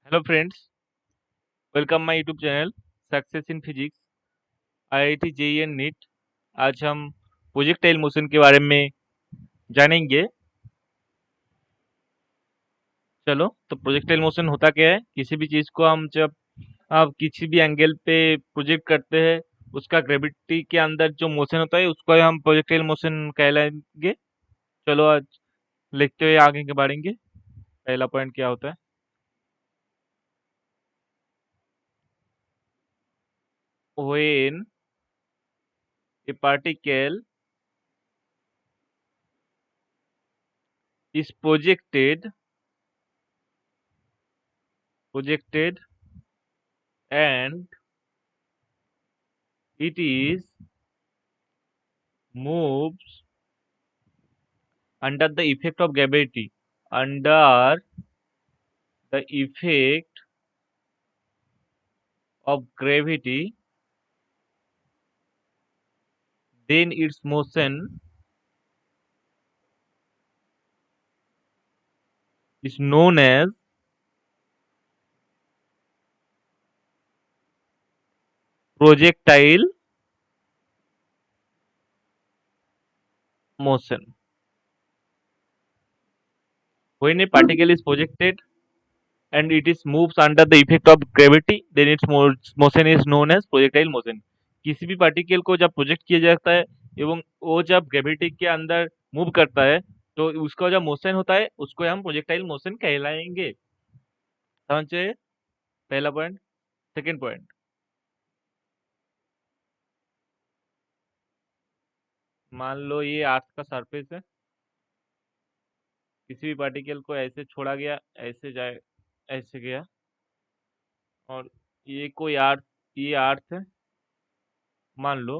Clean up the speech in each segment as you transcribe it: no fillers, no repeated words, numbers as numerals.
Hello friends, welcome my YouTube channel success in physics IIT JEE and NEET. आज हम projectile motion के बारे में जानेंगे। चलो, तो प्रोजेक्टाइल मोशन होता क्या है? किसी भी चीज़ को हम जब आप किसी भी एंगल पे प्रोजेक्ट करते हैं, उसका ग्रेविटी के अंदर जो मोशन होता है उसको हम प्रोजेक्टाइल मोशन कहलाएंगे। चलो, आज लिखते हुए आगे के बढ़ेंगे। पहला पॉइंट क्या होता है? When A particle is projected and it is moves under the effect of gravity, under the effect of gravity, then its motion is known as projectile motion. When a particle is projected and it is moves under the effect of gravity, then its motion is known as projectile motion. किसी भी particle को जब project किया जाता है एवं वो जब ग्रेविटी के अंदर मूव करता है, तो उसका जो मोशन होता है उसको हम प्रोजेक्टाइल मोशन कहलाएंगे। समझे? पहला पॉइंट। सेकंड पॉइंट, मान लो ये अर्थ का सरफेस है। किसी भी पार्टिकल को ऐसे छोड़ा गया, ऐसे जाए, ऐसे गया, और ये अर्थ है। मान लो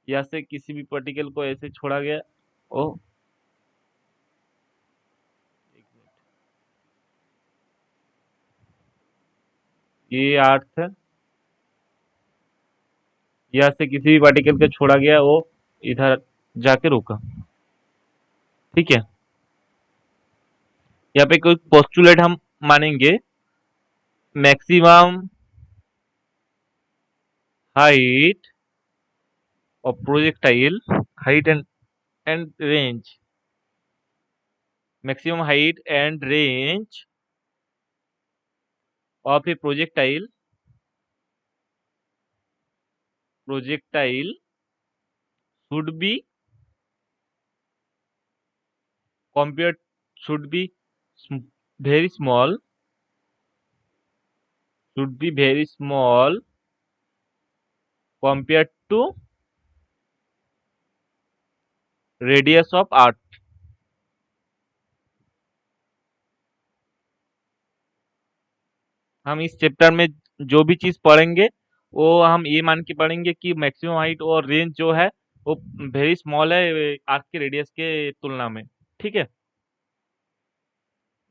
यहाँ से किसी भी पार्टिकल को ऐसे छोड़ा गया। ओ, एक मिनट, ये अर्थ है। यहाँ से किसी भी पार्टिकल को छोड़ा गया, वो इधर जाके रुका। ठीक है। यहाँ पे कोई पोस्टुलेट हम मानेंगे। Maximum height of projectile, height and range, maximum height and range of a projectile should be compared should be sm- very small, should be very small compared to radius of earth. हम इस chapter में जो भी चीज पढ़ेंगे वो हम ये मान के पढ़ेंगे कि मैक्सिमम हाइट और रेंज जो है वो वेरी स्मॉल है अर्थ के रेडियस के तुलना में। ठीक है।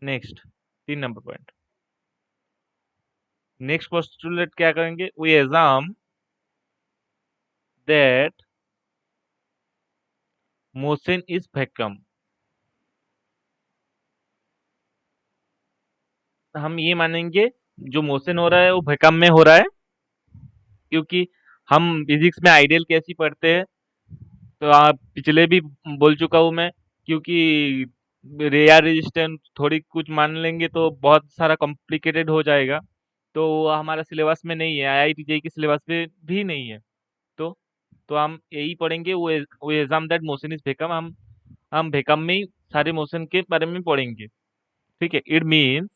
Next, 3 number point. Next postulate क्या करेंगे? We assume that motion is vacuum. हम ये मानेंगे जो मोशन हो रहा है वो वैक्यूम में हो रहा है, क्योंकि हम फिजिक्स में आइडियल केस ही पढ़ते हैं। तो आप पिछले भी बोल चुका हूँ मैं, क्योंकि रेयर रेजिस्टेंस थोड़ी कुछ मान लेंगे तो बहुत सारा कॉम्प्लिकेटेड हो जाएगा। तो वो हमारा सिलेबस में नहीं है, आईआईटी जेईई के सिलेबस में भी नहीं है। तो तो हम यही पढ़ेंगे, वो exam that motion is vacuum. हम वैक्यूम में ही सारे मोशन के बारे में पढ़ेंगे। ठीक है। It means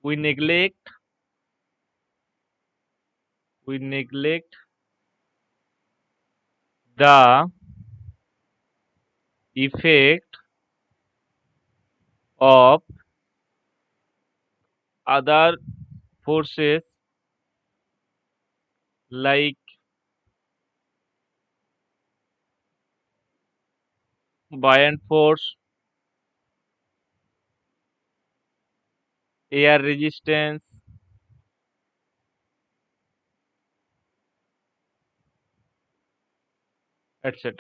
we neglect we neglect the effect of other forces like buoyant force, air resistance, etc.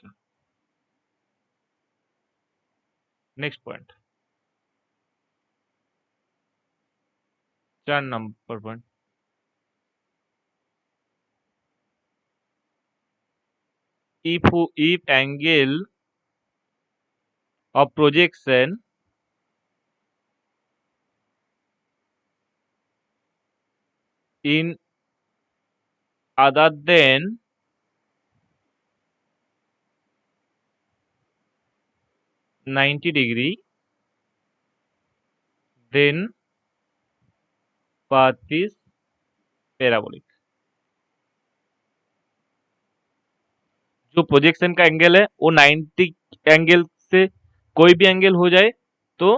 Next point. 4 number point. if angle of projection in other than 90 degree, then path is parabolic। जो projection का angle है वो 90 angle से कोई भी angle हो जाए तो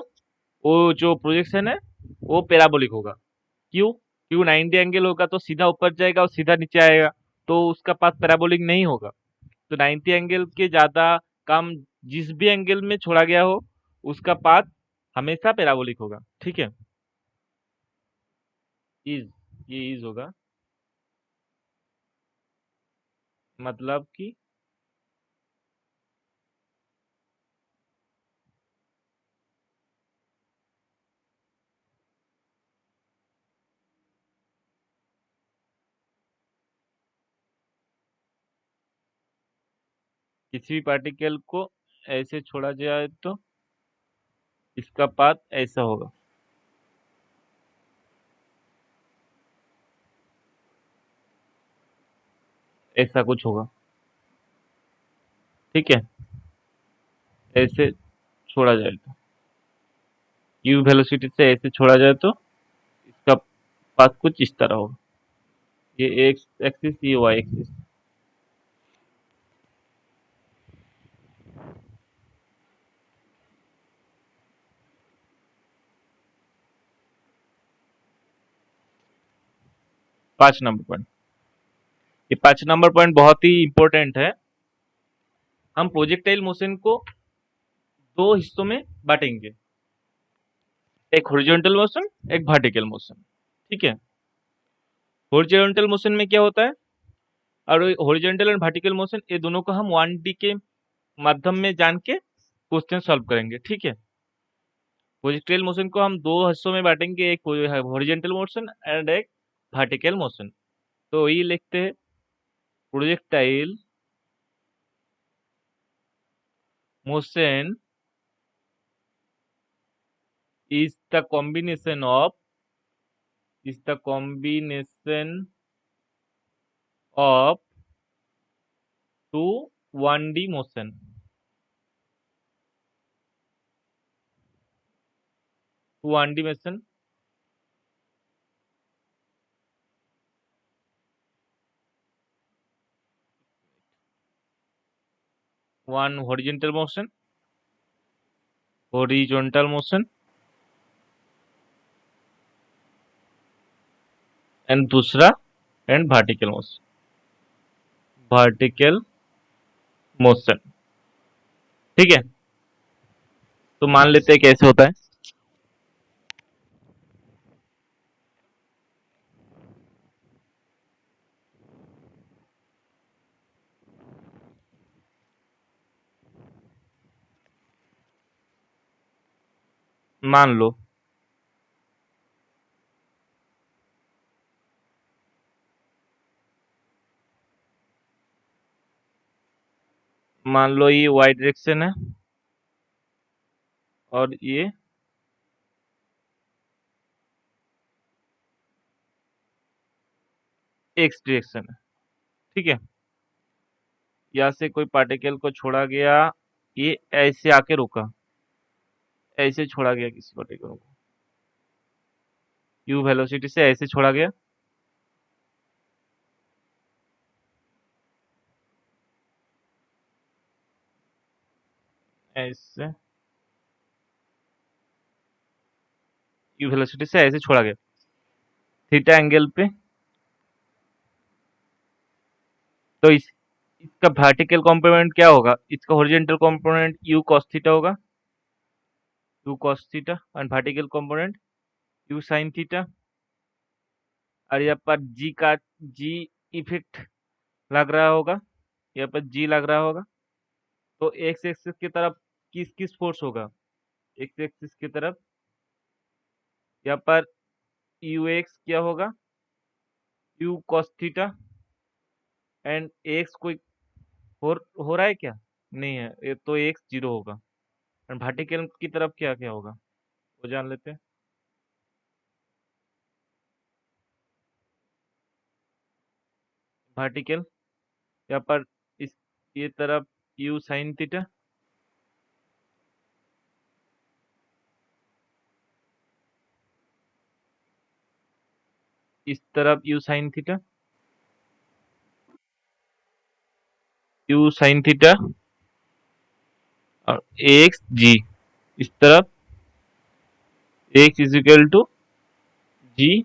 वो जो प्रोजेक्शन है वो पैराबोलिक होगा। क्यों? क्यों 90 एंगल होगा तो सीधा ऊपर जाएगा और सीधा नीचे आएगा, तो उसका पाथ पैराबोलिक नहीं होगा। तो 90 एंगल के ज्यादा कम जिस भी एंगल में छोड़ा गया हो उसका पाथ हमेशा पैराबोलिक होगा। ठीक है, इज, ये इज होगा, मतलब कि किसी भी पार्टिकल को ऐसे छोड़ा जाए तो इसका पाथ ऐसा होगा। ऐसा कुछ होगा। ठीक है, ऐसे छोड़ा जाए तो यू वेलोसिटी से ऐसे छोड़ा जाए तो इसका पाथ कुछ इस तरह होगा। ये एक्स एक्सिस, ये वाई एक्सिस। 5 number point. ये 5 नंबर पॉइंट बहुत ही इंपॉर्टेंट है। हम प्रोजेक्टाइल मोशन को दो हिस्सों में बांटेंगे, एक हॉरिजॉन्टल मोशन, एक वर्टिकल मोशन। ठीक है, हॉरिजॉन्टल मोशन में क्या होता है, और हॉरिजॉन्टल एंड वर्टिकल मोशन ये दोनों को हम 1D के माध्यम में जान के क्वेश्चन सॉल्व करेंगे। ठीक है, प्रोजेक्टाइल मोशन को हम दो हिस्सों में बांटेंगे, एक हॉरिजॉन्टल मोशन एंड एक वर्टिकल मोशन। तो ये लिखते हैं, projectile motion is the combination of two 1D motion, one horizontal motion and दूसरा एंड वर्टिकल मोशन। ठीक है, तो मान लेते हैं कैसे होता है। मान लो ये वाई डायरेक्शन है और ये एक्स डायरेक्शन है। ठीक है, यहाँ से कोई पार्टिकल को छोड़ा गया, ये ऐसे आके रुका, ऐसे छोड़ा गया किसी पार्टिकल को, यू वेलोसिटी से ऐसे छोड़ा गया, ऐसे यू वेलोसिटी से ऐसे छोड़ा गया थीटा एंगल पे। तो इसका वर्टिकल कंपोनेंट क्या होगा, इसका horizontal component u cos theta होगा, u cos theta, and vertical component u sin theta. और यहाँ पर जी इफेक्ट लग रहा होगा, यहाँ पर जी लग रहा होगा। तो एक्स एक्सिस की तरफ किस किस फोर्स होगा, एक्स एक्सिस की तरफ यहाँ पर यू एक्स क्या होगा, u cos theta, and x कोई हो रहा है क्या, नहीं है, ये तो एक्स जीरो होगा। एंड वर्टिकल की तरफ क्या क्या होगा वो जान लेते हैं। वर्टिकल यहाँ पर इस ये तरफ यू साइन थीटा, इस तरफ u sine theta, you sine theta, और एक्स जी इस तरफ, x is equal to g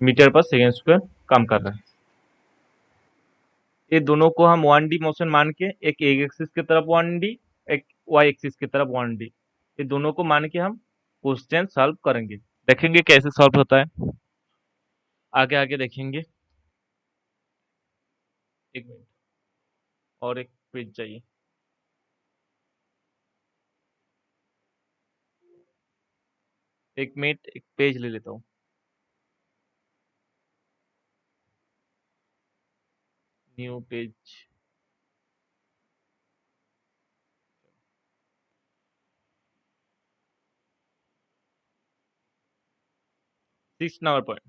metre per second square काम कर रहा है। ये दोनों को हम 1D मोशन मान के, एक एक्सिस की तरफ 1D, एक वाई एक्सिस की तरफ 1D, ये दोनों को मान के हम क्वेश्चन सॉल्व करेंगे। देखेंगे कैसे सॉल्व होता है, आगे आगे देखेंगे। एक मिनट, और एक पेज चाहिए। एक मिनट, एक पेज ले लेता हूँ। New page. 6 number point,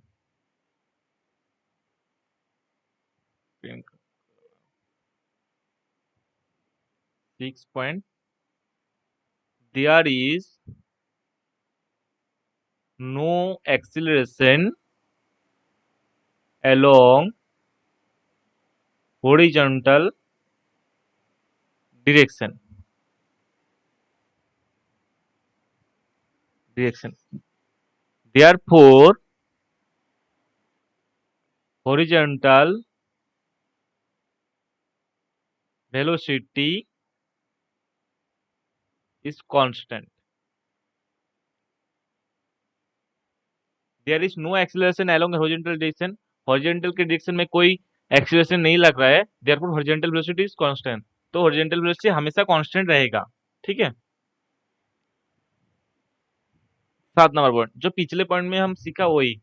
6 point, there is no acceleration along horizontal direction. Therefore, horizontal velocity is constant. There is no acceleration along horizontal direction. Horizontal के direction में कोई acceleration नहीं लग रहा है। Therefore, horizontal velocity is constant. तो horizontal velocity हमेशा constant रहेगा। ठीक है। 7 नंबर पॉइंट, जो पिछले पॉइंट में हम सीखा वही।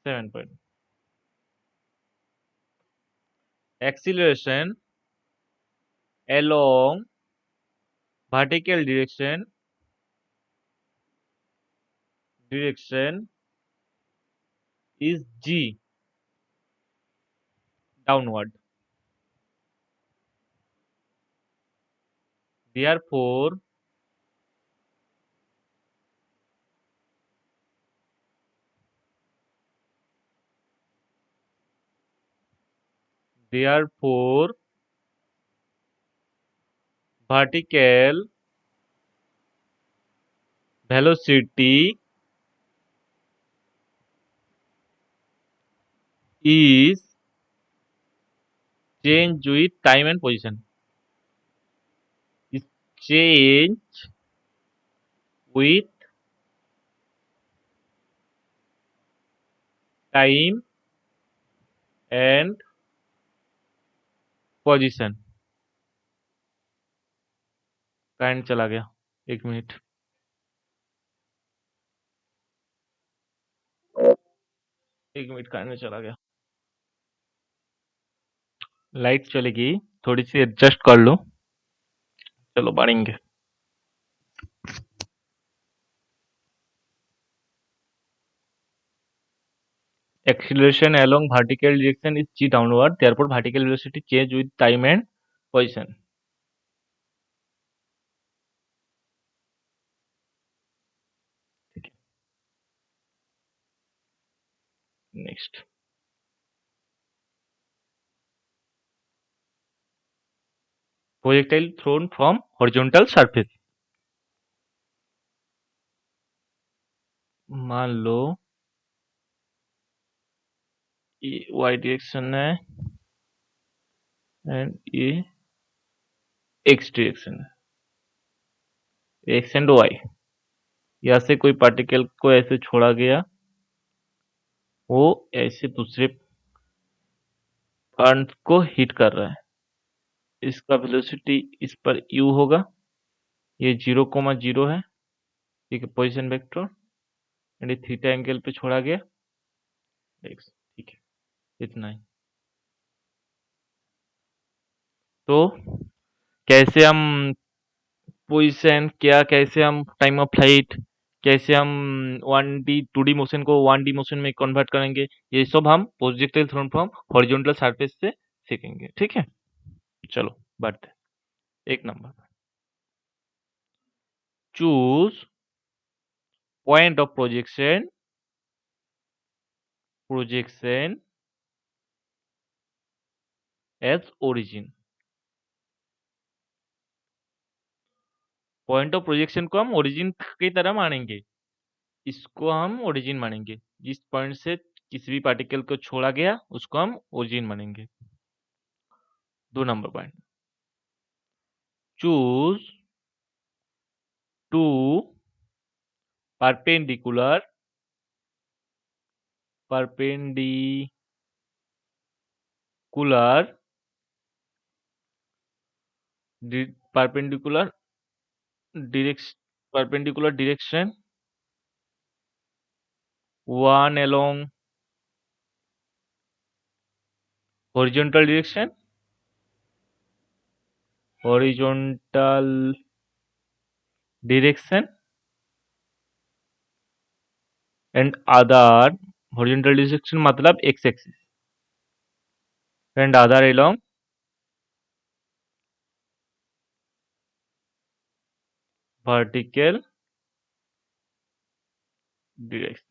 7 point, acceleration along vertical direction is g downward. Therefore, therefore vertical velocity is change with time and position. Is change with time and position. Current चला गया, 1 मिनट, 1 मिनट करंट में चला गया। लाइट चलेगी, थोड़ी सी एडजस्ट कर लो। चलो बढ़ेंगे। Acceleration along vertical direction is g downward. Therefore, vertical velocity change with time and position. Next, projectile thrown from horizontal surface. मान लो ये y डायरेक्शन है एंड ये x डायरेक्शन है, x एंड y। यहाँ से कोई पार्टिकल को ऐसे छोड़ा गया, वो ऐसे दूसरे पॉइंट को हिट कर रहा है। इसका वेलोसिटी इस पर u होगा, ये 0,0 है, ठीक है, पोजीशन वेक्टर, एंड ये थीटा एंगल पे छोड़ा गया x, ठीक है, इतना ही। तो कैसे हम पोजीशन, क्या कैसे हम टाइम ऑफ फ्लाइट, कैसे हम 1D 2D मोशन को 1D मोशन में कन्वर्ट करेंगे, ये सब हम projectile thrown from horizontal surface से सीखेंगे, ठीक है। चलो बढ़ते हैं। एक number, choose point of projection as origin. Point of projection को हम ओरिजिन की तरह मानेंगे, इसको हम ओरिजिन मानेंगे, जिस पॉइंट से किसी भी पार्टिकल को छोड़ा गया उसको हम ओरिजिन मानेंगे। 2 number point, choose two perpendicular perpendicular perpendicular direction, one along horizontal direction and other horizontal direction मतलब x axis and other along vertical direction।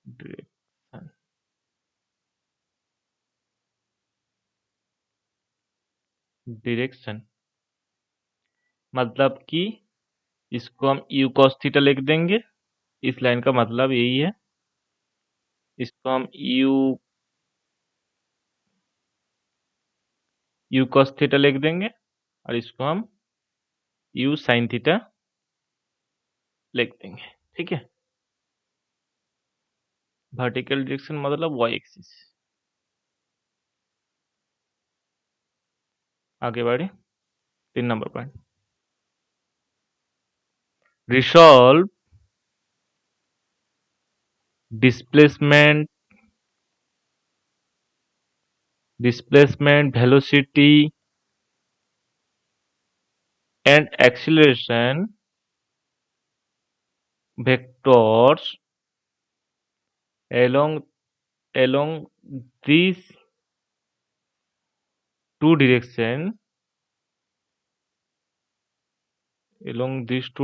direction direction मतलब कि इसको हम u cos थीटा लिख देंगे, इस लाइन का मतलब यही है। इसको हम u cos थीटा लिख देंगे और इसको हम u sin थीटा लिख देंगे, ठीक है। वर्टिकल डायरेक्शन मतलब y एक्सिस। आगे बढ़े, 3 number point, resolve displacement velocity and acceleration vectors along these two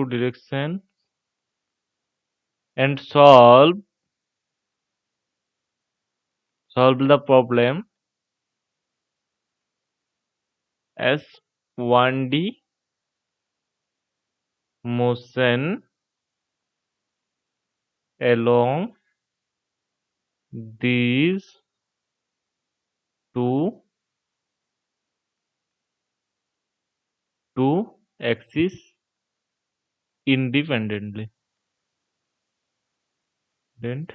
directions and solve the problem as 1D motion along these two axes independently। Then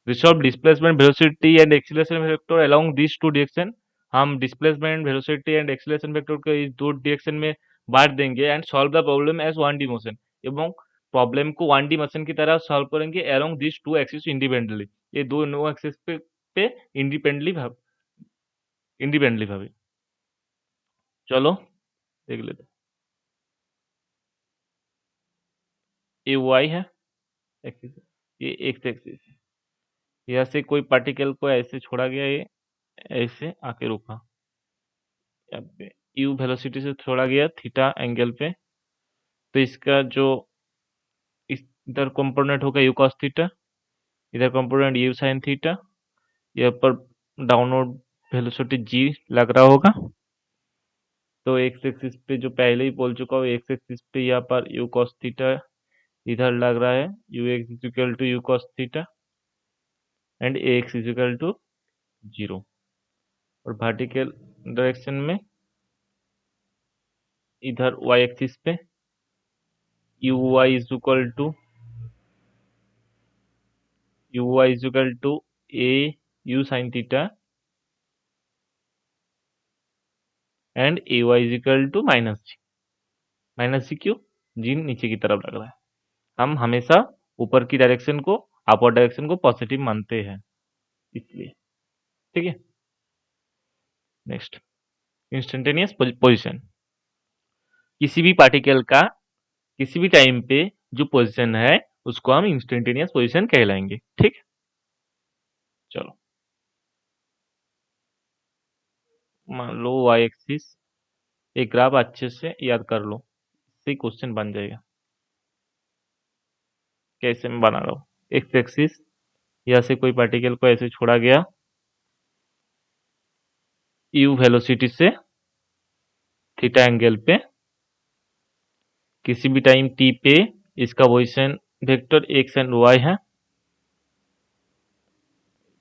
resolve displacement velocity and acceleration vector along these two direction। हम displacement velocity and acceleration vector को इस दो direction में बांट देंगे and solve the problem as 1D motion, एवं problem को 1D motion की तरह सॉल्व करेंगे along this two axis independently. ये दो नो एक्सिस पे इंडिपेंडेंटली भावे। चलो देख लेते हैं। ये वाई है एक्सिस, ये एक्स एक्सिस है। यहाँ से कोई पार्टिकल को ऐसे छोड़ा गया, ये ऐसे आके रुका, यहाँ पे यू वेलोसिटी से छोड़ा गया थीटा एंगल पे, तो इसका जो इधर कंपोनेंट होगा यू कॉस थीटा, इधर कंपोनेंट यू साइन थीटा, यहाँ पर डाउनवर्ड वेलोसिटी जी लग रहा होगा। तो एक्स एक्सिस पे जो पहले ही बोल चुका हूँ, एक्स एक्सिस पे यहाँ पर यू कॉस थीटा इधर लग रहा है, u x is equal to you cos theta and a x is equal to 0। और वर्टिकल डायरेक्शन में इधर वाई एक्सिस पे u y is equal to a u sine theta and a y is equal to minus g. Minus g क्यों? G नीचे की तरफ लग रहा है। हम हमेशा ऊपर की डायरेक्शन को, अपवर्ड डायरेक्शन को पॉजिटिव मानते हैं, इसलिए। ठीक है, नेक्स्ट, इंस्टेंटेनियस पोजिशन। किसी भी पार्टिकल का किसी भी टाइम पे जो पोजीशन है उसको हम इंस्टेंटेनियस पोजीशन कहलाएंगे। ठीक, चलो मान लो वाई एक्सिस, एक ग्राफ अच्छे से याद कर लो, इससे क्वेश्चन बन जाएगा। कैसे मैं बना रहा हूँ, एक्स एक्सिस यहाँ से कोई पार्टिकल को ऐसे छोड़ा गया यू वेलोसिटी से थीटा एंगल पे, किसी भी टाइम टी पे इसका position vector x and y है,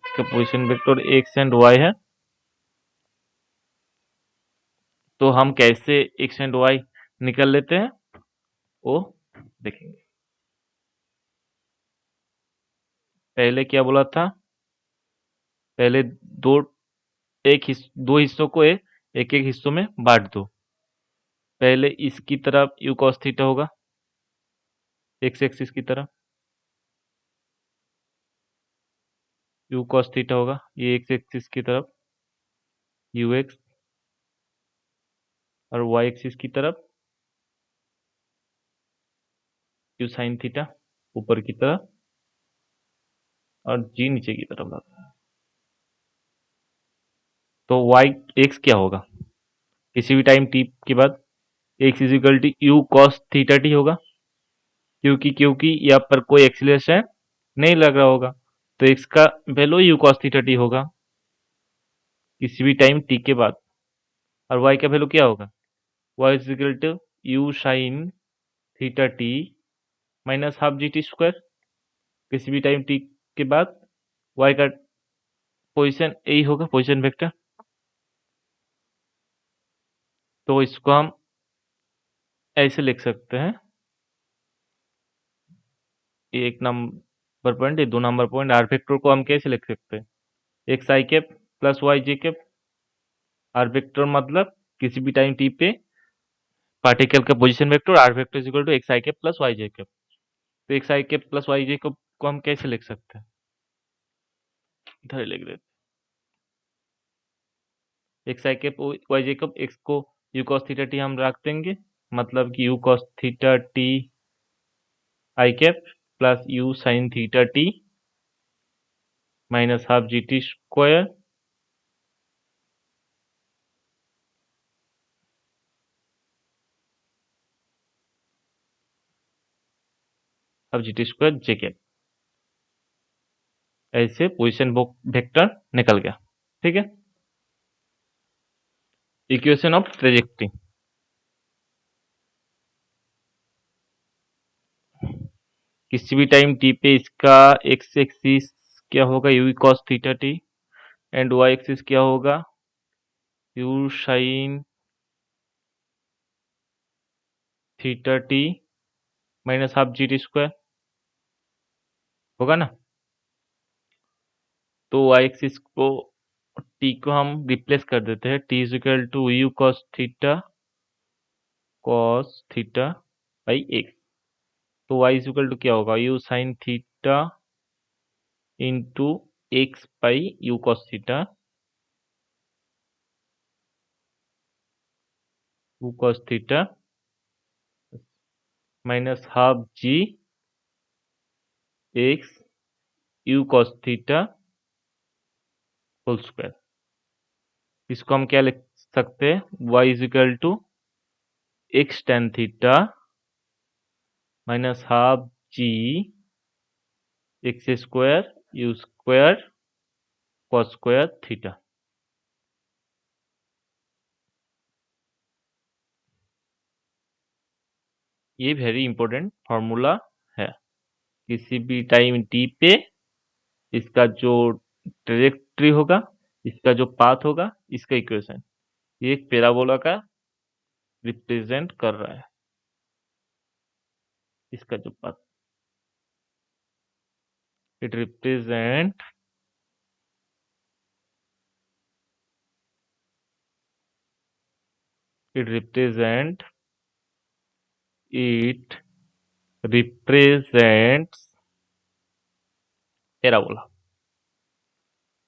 इसका position vector x and y है। तो हम कैसे एक्स एंड वाई निकल लेते हैं वो देखेंगे। पहले क्या बोला था, पहले दो दो हिस्सों को एक एक हिस्सों में बांट दो। पहले इसकी तरफ यू कॉस थीटा होगा, एक्स एक्सिस की तरफ यू कॉस थीटा होगा, ये एक्स एक्सिस की तरफ यू एक्स, और वाई एक्सिस की तरफ यू साइन थीटा ऊपर की तरफ, और जी नीचे की तरफ आता है। तो वाई एक्स क्या होगा, किसी भी टाइम टी के बाद x is equal to you cos theta t होगा, क्योंकि यहाँ पर कोई एक्सीलरेशन नहीं लग रहा होगा, तो एक्स का value U cos theta t होगा किसी भी टाइम टी के बाद। और वाई का वैल्यू क्या होगा, y is equal to you sine theta T minus half G T square, किसी भी टाइम टी के बाद वाई का पोजीशन यही होगा, पोजीशन वेक्टर। तो इसको हम ऐसे लिख सकते हैं, ये एक नंबर पॉइंट, ये दो नंबर पॉइंट, आर वेक्टर को हम कैसे लिख सकते हैं, एक्स आई कैप प्लस वाई जे कैप। आर वेक्टर मतलब किसी भी टाइम टी पे पार्टिकल का position vector, r vector is equal to x I cap plus y J cap. तो एक्स आई कैप प्लस वाई जे कैप को हम कैसे लिख सकते हैं, इधर लिख देते, एक्स आई कैप वाई जे कैप, एक्स को यू कॉस थीटा टी हम रख देंगे, मतलब कि you cos theta T I cap plus you sine theta T minus half G T square half G T square J cap. ऐसे position vector निकल गया। ठीक है, इक्वेशन ऑफ ट्रेजेक्टरी। किसी भी टाइम टी पे इसका एक्स एक्सिस क्या होगा, u cos theta t, and y axis क्या होगा, you sine theta T minus half G T square होगा ना। तो वाई एक्सिस को टी को हम रिप्लेस कर देते हैं, t is equal to you cos theta by x. तो वाई इज इक्वल टू क्या होगा, you sine theta into x by you cos theta, u cos theta minus half g x u cos theta whole square. इसको हम क्या लिख सकते हैं, y is equal to x tan theta minus half g x square u square cos square theta. ये very important formula है, किसी भी टाइम टी पे इसका जो ट्रेजेक्ट्री होगा, इसका जो पाथ होगा, इसका इक्वेशन, ये एक पैराबोला का रिप्रेजेंट कर रहा है, इसका जो path, it represent it it represents parabola.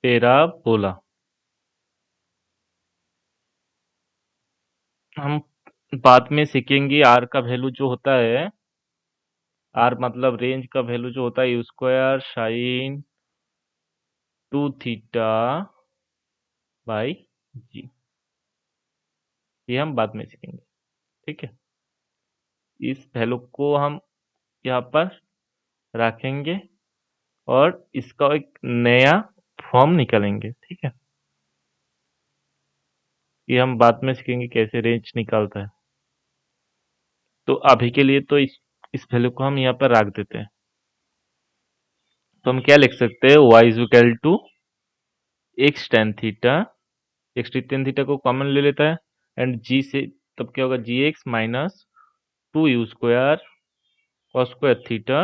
Parabola. हम बाद में सीखेंगे आर का वैल्यू जो होता है, आर मतलब रेंज का वैल्यू जो होता है u square sine 2 theta by g. ये हम बाद में सीखेंगे। ठीक है, इस वैल्यू को हम यहाँ पर रखेंगे और इसका एक नया फॉर्म निकालेंगे। ठीक है, ये हम बाद में सीखेंगे कैसे रेंज निकालता है। तो अभी के लिए तो इस वैल्यू को हम यहाँ पर रख देते हैं। तो हम क्या लिख सकते हैं, y is equal to x tan theta, x tan theta को कॉमन ले लेता है एंड जी से, तब क्या होगा g x minus 2u² cos square theta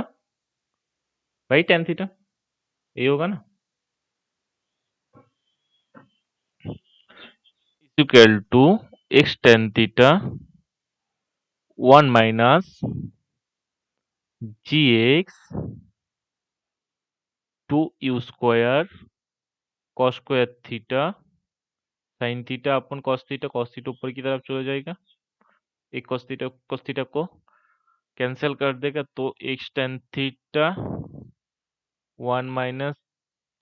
by tan theta, ये होगा ना, equal to x tan theta 1 minus g x 2u² cos square theta sine theta upon cos theta ऊपर की तरफ चला जाएगा, एक कॉस थीटा को कैंसिल कर देगा, तो x tan theta 1 minus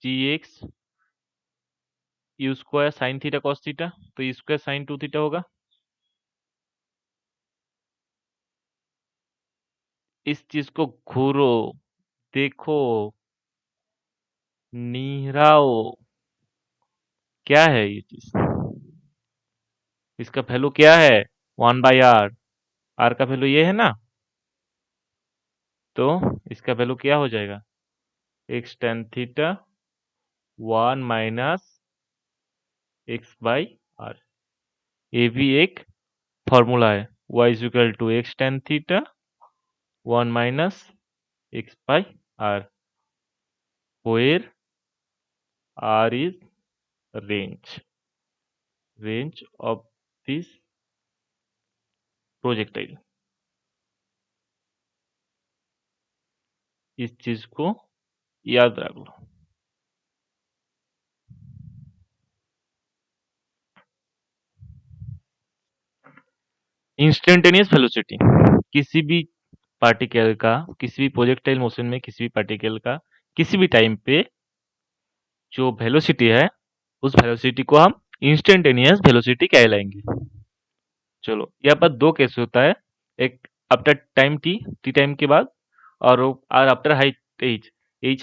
g x u² sine theta cos theta, तो यू स्क्वायर साइन 2 थीटा होगा। इस चीज को घूरो, देखो, निहराओ, क्या है ये चीज, इसका वैल्यू क्या है, 1/r, आर का वैल्यू ये है ना, तो इसका वैल्यू क्या हो जाएगा, x tan theta 1 minus x by r. ये भी एक फॉर्मूला है, y is equal to x tan theta 1 minus x by r, where r is range of this projectile। इस चीज को याद रख लो। इंस्टेंटेनियस वेलोसिटी, किसी भी पार्टिकल का, किसी भी प्रोजेक्टाइल मोशन में किसी भी पार्टिकल का किसी भी टाइम पे जो वेलोसिटी है, उस वेलोसिटी को हम इंस्टेंटेनियस वेलोसिटी कहलाएंगे। चलो, यहाँ पर दो केस होता है, एक आफ्टर टाइम टी टाइम के बाद, और आफ्टर हाइट एच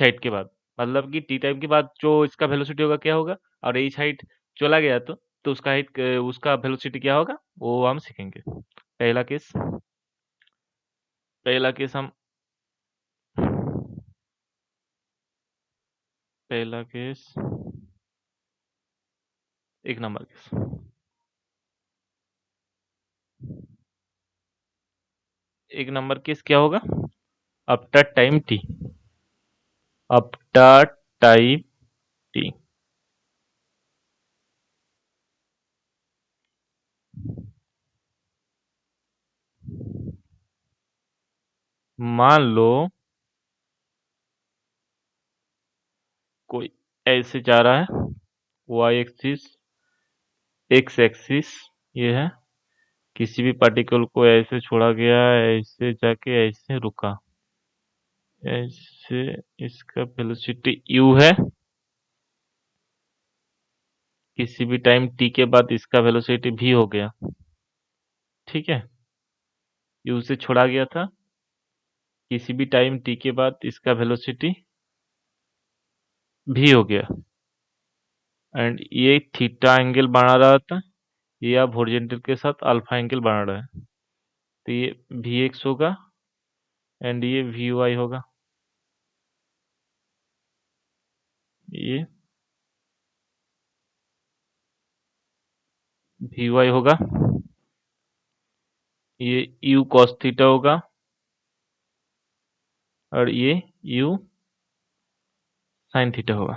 हाइट के बाद। मतलब कि टी टाइम के बाद जो इसका वेलोसिटी होगा क्या होगा, और एच हाइट चला गया तो उसका हाइट, उसका वेलोसिटी क्या होगा, वो हम सीखेंगे। पहला केस हम पहला केस, एक नंबर केस, एक नंबर केस क्या होगा, after time T, after time T. मान लो कोई ऐसे जा रहा है, वाई एक्सिस एक्स एक्सिस ये है, किसी भी पार्टिकल को ऐसे छोड़ा गया, ऐसे जाके ऐसे रुका, ऐसे, इसका वेलोसिटी u है, किसी भी टाइम t के बाद इसका वेलोसिटी v हो गया। ठीक है, u से छोड़ा गया था, किसी भी टाइम t के बाद इसका वेलोसिटी v हो गया, एंड ये थीटा एंगल बना रहा था, ये अब हॉरिजॉन्टल के साथ अल्फा एंगल बना रहा है, तो ये vx होगा एंड ये vy होगा, ये vy होगा, ये u cos थीटा होगा, और ये u sin थीटा होगा,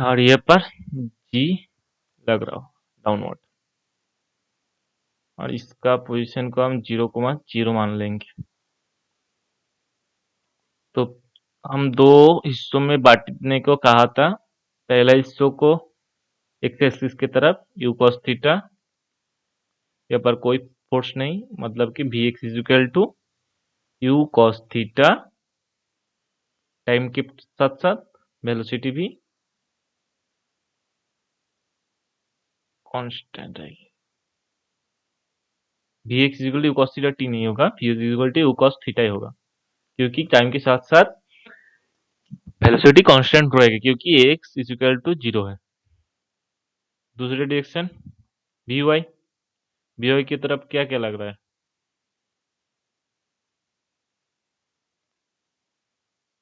और ये पर g लग रहा हो डाउनवर्ड, और इसका पोजीशन को हम 0,0 मान लेंगे। तो हम दो हिस्सों में बांटने को कहा था। पहला हिस्सों को एक्स एक्सिस की तरफ यू कॉस थीटा, यहाँ पर कोई फोर्स नहीं, मतलब कि v x is equal to you cos theta, time के साथ साथ वेलोसिटी भी कांस्टेंट रहेगी। V x is equal to you cos theta t नहीं होगा, v x is equal to you cos theta ही होगा, क्योंकि टाइम के साथ साथ वेलोसिटी कांस्टेंट रहेगी, क्योंकि एक्स इज इक्वल टू 0 है। दूसरे direction v y, v y की तरफ क्या क्या लग रहा है?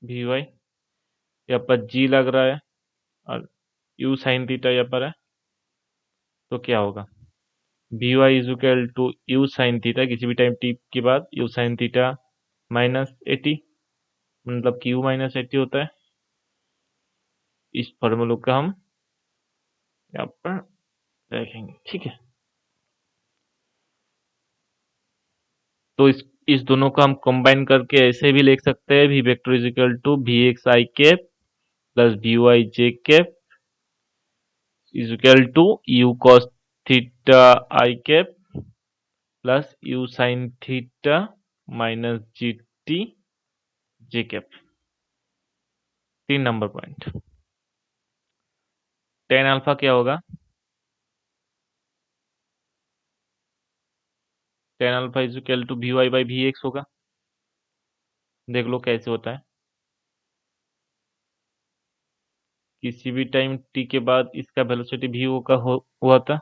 वी वाई यहाँ पर जी लग रहा है, और यू साइन थीटा यहाँ पर है, तो क्या होगा? B y is equal to you sine theta, किसी भी टाइम टी के बाद u sine theta minus a t, मतलब कि यू माइनस एटी होता है। इस फॉर्मूले का हम यहाँ पर देखेंगे, ठीक है। तो इस दोनों को हम कंबाइन करके ऐसे भी लिख सकते हैं, v vector is equal to we x I cap plus we y J cap is equal to you cos theta i cap plus you sine theta minus ji t j cap. 3 number point. Tan alpha क्या होगा? Tan alpha is equal to v y by v x होगा। देख लो कैसे होता है। किसी भी time t के बाद इसका वेलोसिटी वी का हुआ था,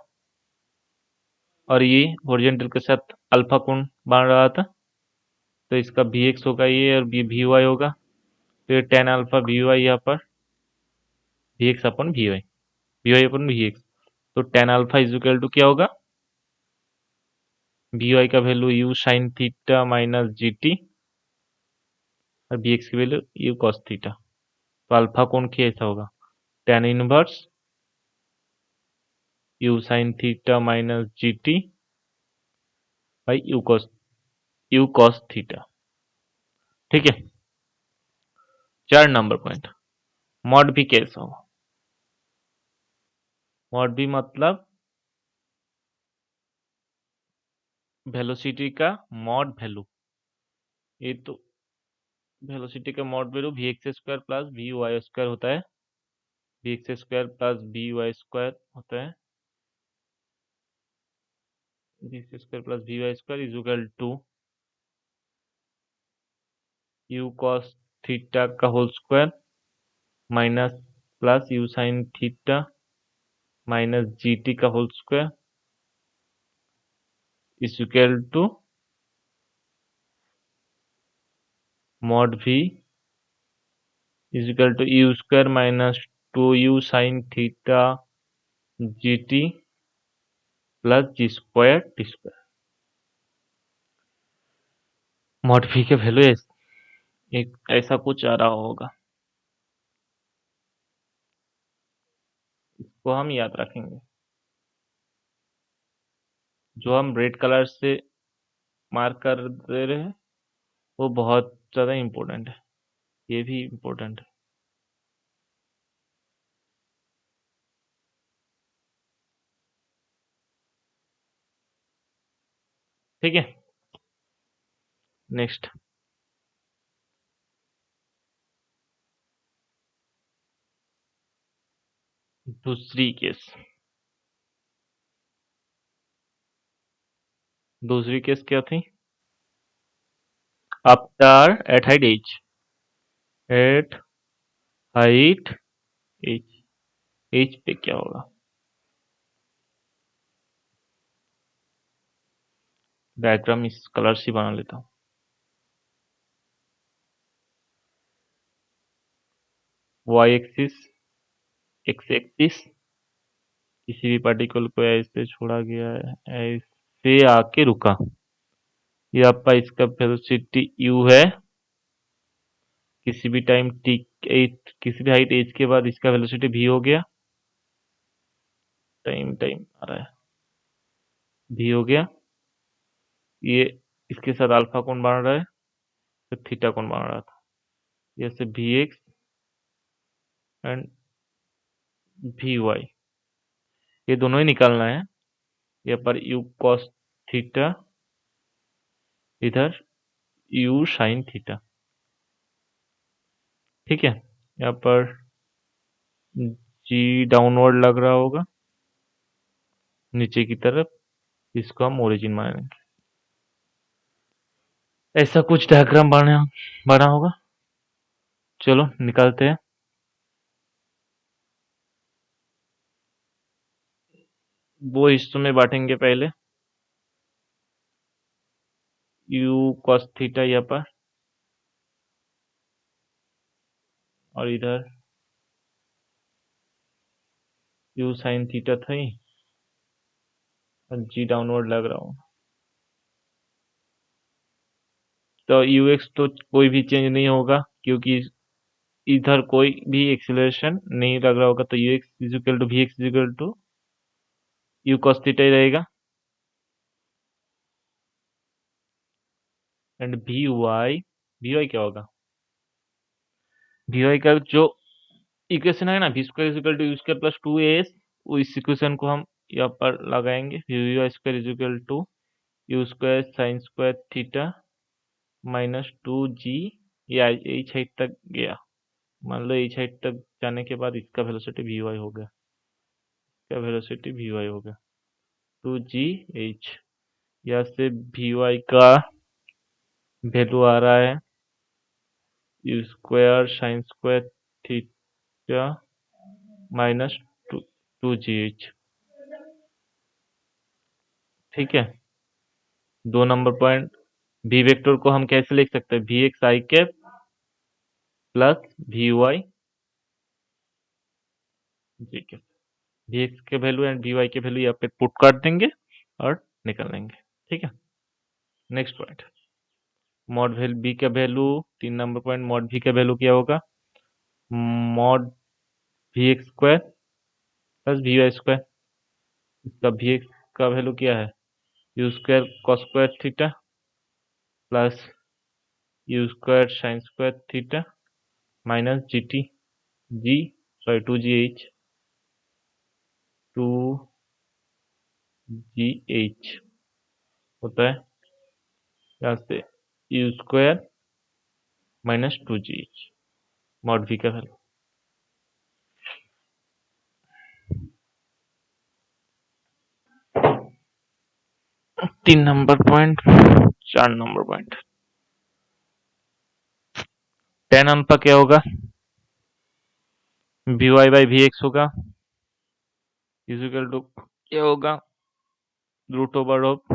और ये हॉरिजॉन्टल के साथ अल्फा कोण बन रहा था, तो इसका वी एक्स होगा ये, और ये वी वाई होगा। फिर टेन अल्फा वी वाई यहाँ पर V X upon V Y upon V X, तो tan alpha is equal to क्या होगा? वी वाई का value U sine theta minus जी टी, और वी एक्स की वैल्यू यू कॉस थीटा। तो alpha कोण क्या ऐसा होगा? Tan inverse U sine theta minus ji T by you cos theta, ठीक है। 4 नंबर पॉइंट, मॉड भी कैसा होगा? मॉड भी मतलब वेलोसिटी का मॉड वैल्यू, ये तो वेलोसिटी का mod value V x square plus we Y square होता है, V x square plus we Y square होता है, V x square plus we Y square is equal to you cos theta का whole square minus plus you sine theta minus ji T का whole square is equal to mod V is equal to U square minus two you sine theta G T plus ji square T square. Mod we के value एक ऐसा कुछ आ रहा होगा, इसको हम याद रखेंगे। जो हम रेड कलर से मार्क कर दे रहे हैं वो बहुत ज़्यादा इम्पोर्टेंट है, ये भी इम्पोर्टेंट है, ठीक है। नेक्स्ट, दूसरी केस। दूसरी केस क्या थी? After at height h, h पे क्या होगा? डायग्राम इस कलर से बना लेता हूँ। वाई एक्सिस, एक्स एक्सिस, किसी भी पार्टिकल को ऐसे छोड़ा गया है, ऐसे आके रुका, यहाँ पर इसका वेलोसिटी u है। किसी भी टाइम टी एच, किसी भी हाइट एज के बाद इसका वेलोसिटी v हो गया। टाइम टाइम आ रहा है। भी हो गया। ये इसके साथ अल्फा कौन बन रहा है, फिर थीटा कौन बन रहा था, ये से भी एक्स एंड भी वाई, ये दोनों ही निकालना है। यहाँ पर यू कॉस थीटा, इधर यू साइन थीटा। ठीक है, यहाँ पर जी डाउनवर्ड लग रहा होगा नीचे की तरफ, इसको हम ओरिजिन मानेंगे। ऐसा कुछ डायग्राम बना बना होगा। चलो निकालते हैं। वो हिस्सों में बांटेंगे पहले। यू कॉस थीटा यहाँ पर, और इधर यू साइन थीटा था ही, और जी डाउनवर्ड लग रहा हूँ। तो यू एक्स तो कोई भी चेंज नहीं होगा, क्योंकि इधर कोई भी एक्सीलरेशन नहीं लग रहा होगा, तो U x is equal to we x is equal to you cos theta ही रहेगा। एंड वी वाई क्या होगा, वी वाई का जो इक्वेशन है ना, V square is equal to U square plus two A S, वो इस इक्वेशन को हम यहाँ पर लगाएंगे। V Y square is equal to U square sine square theta minus two G. ये एच हाइट तक गया, मान लो एच हाइट तक जाने के बाद इसका वेलोसिटी वी वाई हो गया, इसका वेलोसिटी वी वाई हो गया टू जी एच। यहाँ से वी वाई का वैल्यू आ रहा है u square sine square theta minus two two g h. ठीक है, 2 नंबर पॉइंट। वी वेक्टर को हम कैसे लिख सकते हैं, v x I cap plus we y g cap. V x के वैल्यू एंड वी वाई के वैल्यू यहाँ पे पुट कर देंगे और निकाल लेंगे। ठीक है, नेक्स्ट पॉइंट, मॉड बी का वैल्यू, 3 नंबर पॉइंट, मॉड भी का वैल्यू क्या होगा, mod v x square plus we Y square. इसका वी एक्स का वैल्यू क्या है, u square cos square theta plus u square sine square theta minus जी t g sorry two g h, two g h होता है यहाँ से u square minus two g h, mod v का value. 3 number point, 4 number point, tan alpha क्या होगा, we y by v x होगा, is equal to क्या होगा, root over of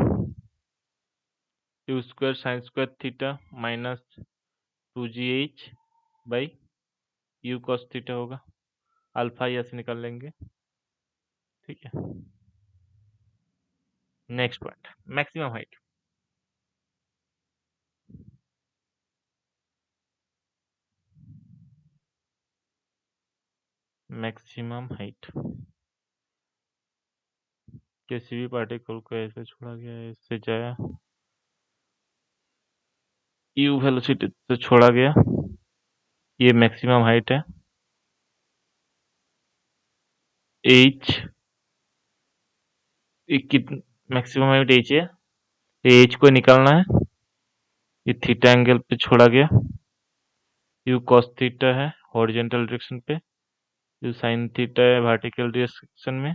u square sine square theta minus two g h by you cos theta होगा। Alpha यहाँ से निकाल लेंगे। ठीक है, next point, maximum height. Maximum height किसी भी पार्टिकल को ऐसे छोड़ा गया, इससे जाया, यू वेलोसिटी से छोड़ा गया, ये मैक्सिमम हाइट है। एच, मैक्सिमम हाइट एच है, ये एच को निकालना है। ये थीटा एंगल पे छोड़ा गया, यू कॉस थीटा है हॉरिजॉन्टल डायरेक्शन पे, यू साइन थीटा है वर्टिकल डायरेक्शन में,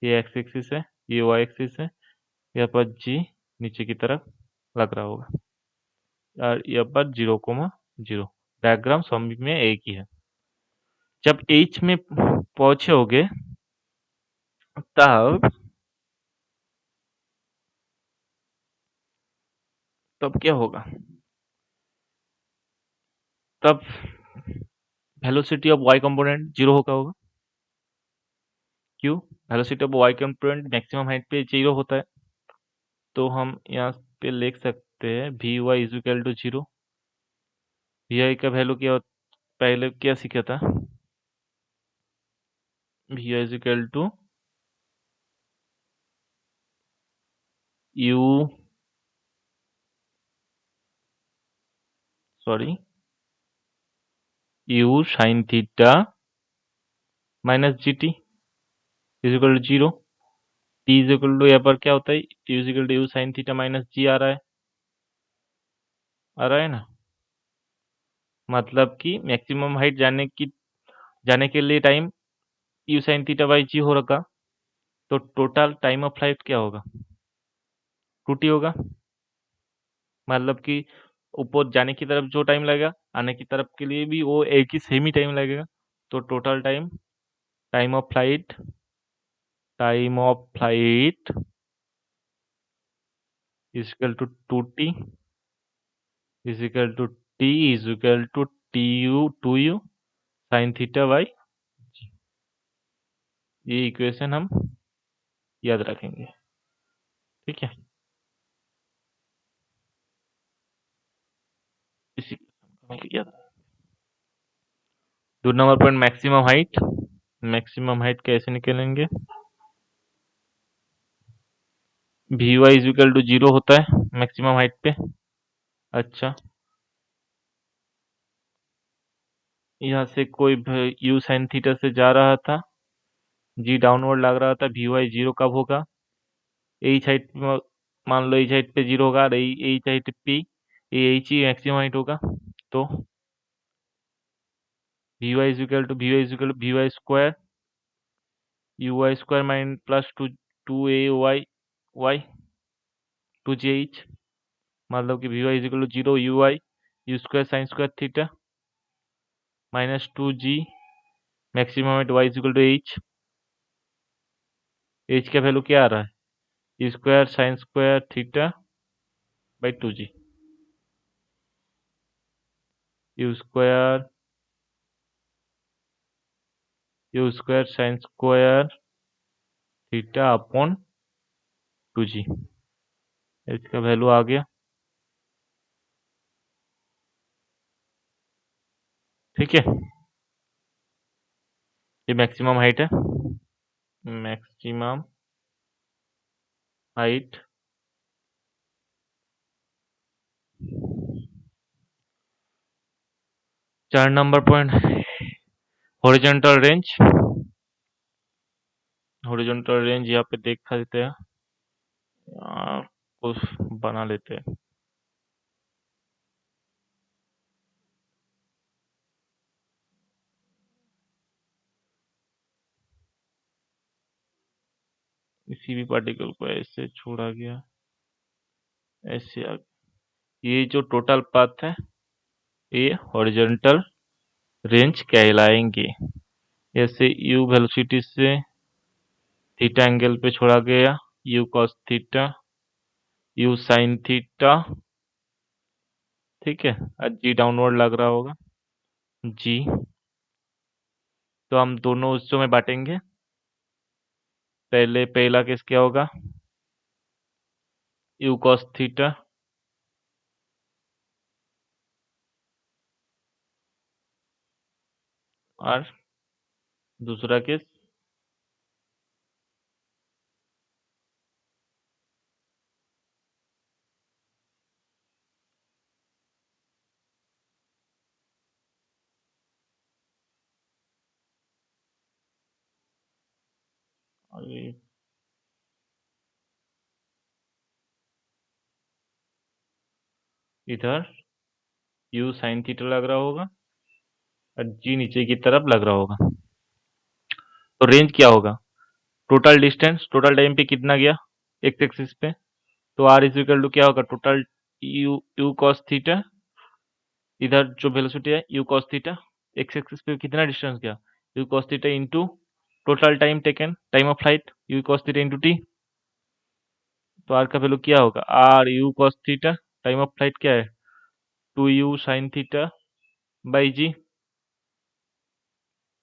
ये एक्स एक्सिस है, ये वाई एक्सिस है, यहाँ पर जी नीचे की तरफ लग रहा होगा, और यहाँ पर 0,0। डायग्राम सभी में एक ही है। जब एच में पहुंचोगे तब तब क्या होगा, तब वेलोसिटी ऑफ वाई कंपोनेंट 0 होगा। क्यों, velocity of y component maximum height पे 0 होता है, तो हम यहाँ पे लिख सकते हैं V Y is equal to 0। V I का वैल्यू क्या पहले क्या सीखा था, V I is equal to U sorry U sine theta minus ji T is equal to zero. T is equal to यहाँ पर क्या होता है, U is equal to you sine theta minus G आ रहा है, आ रहा है ना। मतलब कि मैक्सिमम हाइट जाने के लिए time U sine theta by G हो रखा, तो टोटल टाइम ऑफ फ्लाइट क्या होगा, टू टी होगा। मतलब कि ऊपर जाने की तरफ जो टाइम लगेगा, आने की तरफ के लिए भी वो एक ही सेम ही टाइम लगेगा। तो total time time of flight is equal to two t is equal to t is equal to two you sine theta by. ये इक्वेशन हम याद रखेंगे, ठीक है। इसी हमें याद। 2 नंबर पॉइंट मैक्सिमम हाइट कैसे निकलेंगे। V Y is equal to zero होता है मैक्सिमम हाइट पे। अच्छा, यहाँ से कोई यू साइन थीटा से जा रहा था, जी डाउनवर्ड लग रहा था, वी वाई जीरो कब होगा, एच हाइट मान लो एच हाइट पे जीरो होगा, और एच हाइट पी, एच ही मैक्सिमम हाइट होगा। तो v Y square u y square mine plus two a y y two g h. मतलब कि v Y is equal to zero u square sine square theta minus two g maximum at y is equal to h का value क्या आ रहा है, u square sine square theta by two g, u square sine square theta upon two g, h का value आ गया, ठीक है। ये मैक्सिमम हाइट है, maximum height 4 number point horizontal range यहाँ पे देख देते हैं, कुछ बना लेते हैं। किसी भी पार्टिकल को ऐसे छोड़ा गया, ऐसे आ ये जो टोटल पाथ है ये हॉरिजॉन्टल रेंज कहलाएंगे। जैसे यू वेलोसिटी से थीटा एंगल पे छोड़ा गया, you cos theta, you sine theta, ठीक है। और जी डाउनवर्ड लग रहा होगा, जी। तो हम दोनों हिस्सों में बांटेंगे। पहला केस क्या होगा, यू कॉस थीटा, और दूसरा केस और इधर यू साइन थीटा लग रहा होगा और जी नीचे की तरफ लग रहा होगा। तो रेंज क्या होगा, टोटल डिस्टेंस टोटल टाइम पे कितना गया एक्स एक्सिस पे, तो आर इज इक्वल टू क्या होगा, total u u cos theta, इधर जो वेलोसिटी है u cos theta, x axis पे कितना डिस्टेंस गया, you cos theta into total time taken, time of flight u cos theta into t. तो r का वैल्यू क्या होगा, r u cos theta, time of flight क्या है, two you sine theta by g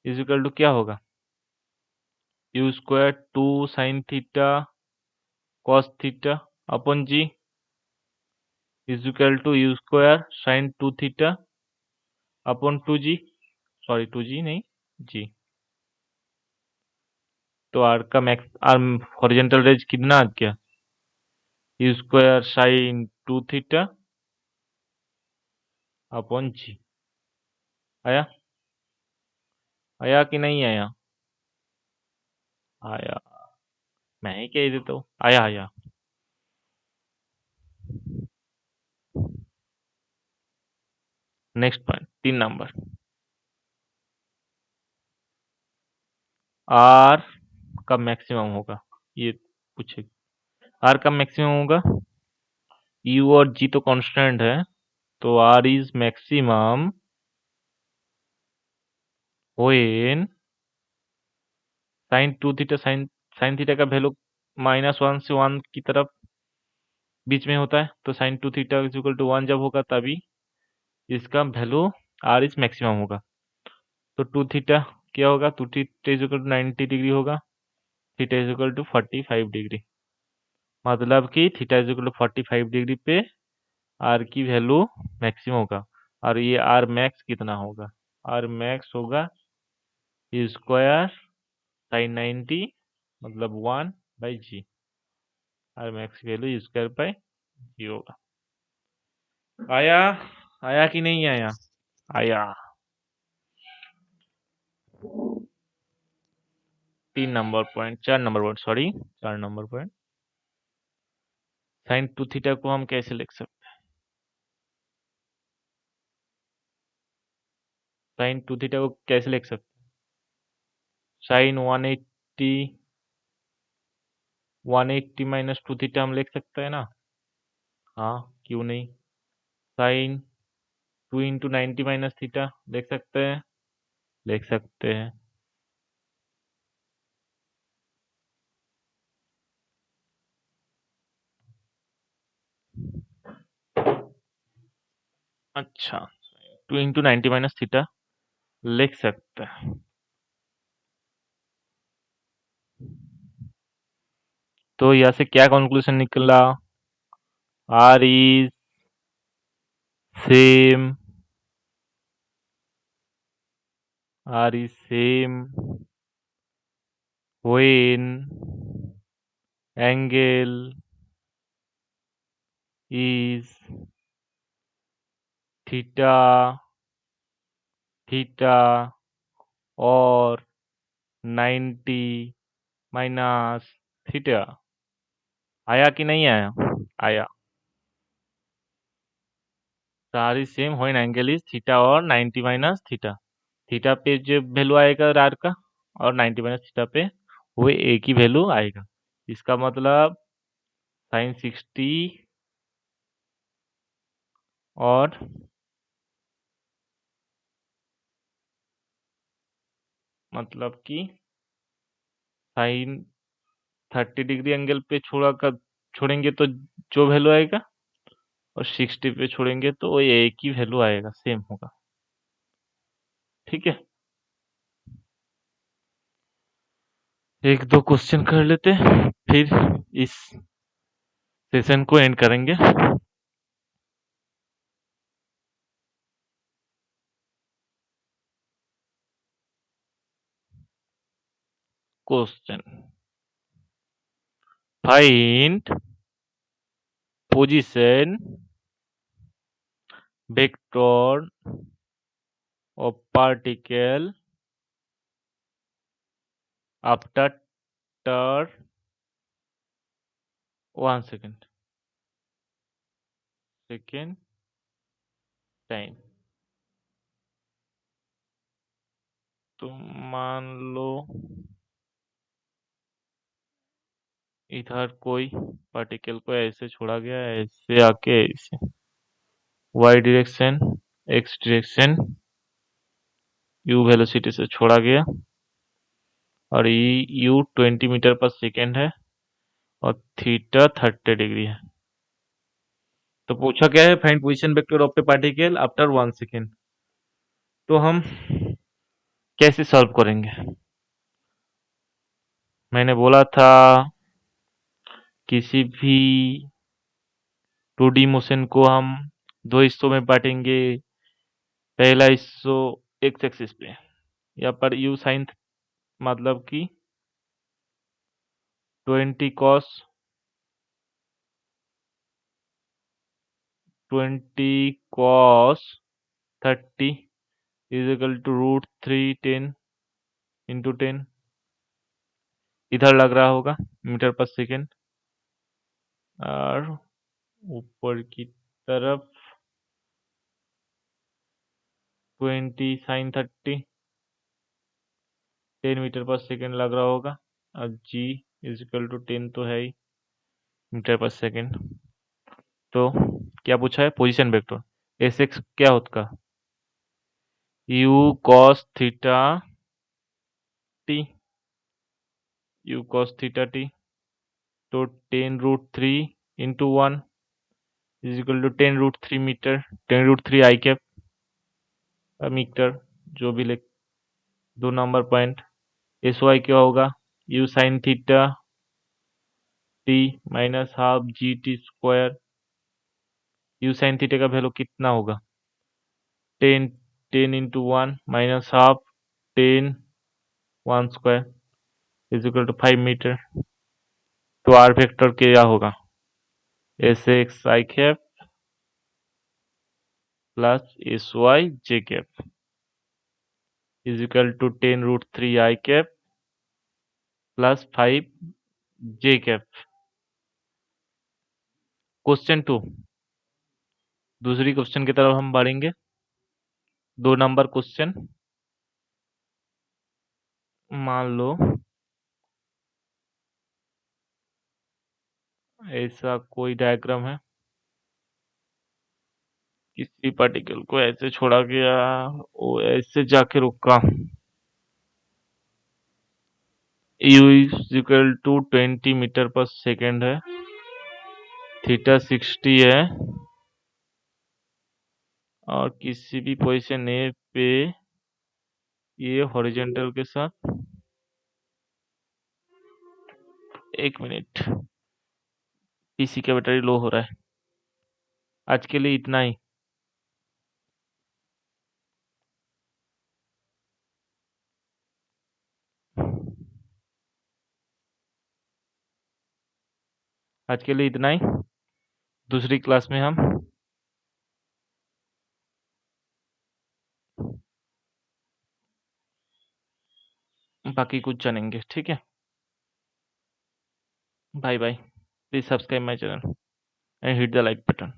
is equal to क्या होगा, u square two sine theta cos theta upon G is equal to U square sine two theta upon two G, sorry two G नहीं, G. तो r का max R horizontal range कितना आ गया, U square sine 2 theta upon G. आया? आया कि नहीं आया? आया। मैं ही कह देता हूँ, आया आया। Next point 3 number. आर कब मैक्सिमम होगा, ये पूछे। आर कब मैक्सिमम होगा? यू और जी तो कांस्टेंट है, तो r is maximum when sine 2 theta, sine theta का वैल्यू -1 से 1 की तरफ बीच में होता है, तो sine 2 theta is equal to 1 जब होगा तभी इसका वैल्यू आर इज मैक्सिमम होगा। तो 2 थीटा क्या होगा? 2 theta is equal to 90 degree होगा, theta is equal to 45 degree. मतलब कि theta is equal to 45 degree पे आर की वैल्यू मैक्सिमम होगा। और ये आर मैक्स कितना होगा? आर मैक्स होगा ई स्क्वायर साइन 90 मतलब 1 by G. R max value E square by G होगा। आया? आया कि नहीं आया? आया। 3 number point, 4 number point, sorry 4 number point. Sine 2 theta को हम कैसे लिख सकते हैं? साइन 2 थीटा को कैसे लिख सकते हैं? साइन 180 माइनस 2 थीटा हम लिख सकते हैं ना? हाँ, क्यों नहीं? साइन 2 इंटू 90 माइनस थीटा लिख सकते हैं? लिख सकते हैं। अच्छा, 2 इंटू 90 माइनस थीटा लिख सकते हैं। तो यहाँ से क्या कंक्लूजन निकला? R is same, R is same when angle is theta theta or 90 minus theta. आया कि नहीं आया? आया। R is same when angle is theta और 90 माइनस थीटा। थीटा पे जो वैल्यू आएगा आर का और 90 माइनस थीटा पे वो एक ही वैल्यू आएगा। इसका मतलब साइन 60 और मतलब कि साइन 30 डिग्री एंगल पे छोड़ेंगे तो जो वैल्यू आएगा, और 60 पे छोड़ेंगे तो वो एक ही वैल्यू आएगा, सेम होगा। ठीक है, एक दो क्वेश्चन कर लेते हैं, फिर इस सेशन को एंड करेंगे। Question, find position vector of particle after turn 1 second time. तो मान लो इधर कोई पार्टिकल को ऐसे छोड़ा गया, ऐसे आके ऐसे Y direction X direction U velocity से छोड़ा गया, और यू 20 मीटर पर सेकेंड है और थीटा 30 डिग्री है। तो पूछा क्या है? Find position vector of A particle after 1 second. तो हम कैसे सॉल्व करेंगे? मैंने बोला था किसी भी 2D मोशन को हम दो हिस्सों में बांटेंगे। पहला हिस्सों एक्स एक्सिस पे, यहाँ पर यू साइन मतलब कि 20 cos 20 cos 30 is equal to root 3 10 into 10। इधर लग रहा होगा मीटर पर सेकेंड, और ऊपर की तरफ 20 साइन 30 10 मीटर पर सेकेंड लग रहा होगा। अब जी इज इक्वल टू 10 तो है ही मीटर पर सेकेंड। तो क्या पूछा है? पोजीशन वेक्टर एस एक्स क्या होता? U cos theta T, U cos theta T. तो 10 root 3 into 1 is equal to 10 root 3 metre, 10 root 3 I cap metre, जो भी ले, 2 नंबर पॉइंट। एस वाई क्या होगा? You sine theta T minus half G T square. U sine theta का value कितना होगा? 10 10 into 1 minus half 10 1 square is equal to 5 metre. तो R vector क्या होगा? S X I cap plus S Y J cap is equal to 10 root 3 I cap plus 5 J cap. Question 2, दूसरी question की तरफ हम बढ़ेंगे। 2 नंबर क्वेश्चन। मान लो ऐसा कोई डायग्राम है, किसी पार्टिकल को ऐसे छोड़ा गया, वो ऐसे जाके रुका। U is equal to 20 metre per second है, थीटा 60 है, और किसी भी पोजीशन ए पे ये हॉरिजॉन्टल के साथ, 1 मिनट, पीसी का बैटरी लो हो रहा है। आज के लिए इतना ही। आज के लिए इतना ही। दूसरी क्लास में हम बाकी कुछ जानेंगे, ठीक है? Bye bye. Please subscribe my channel and hit the like button.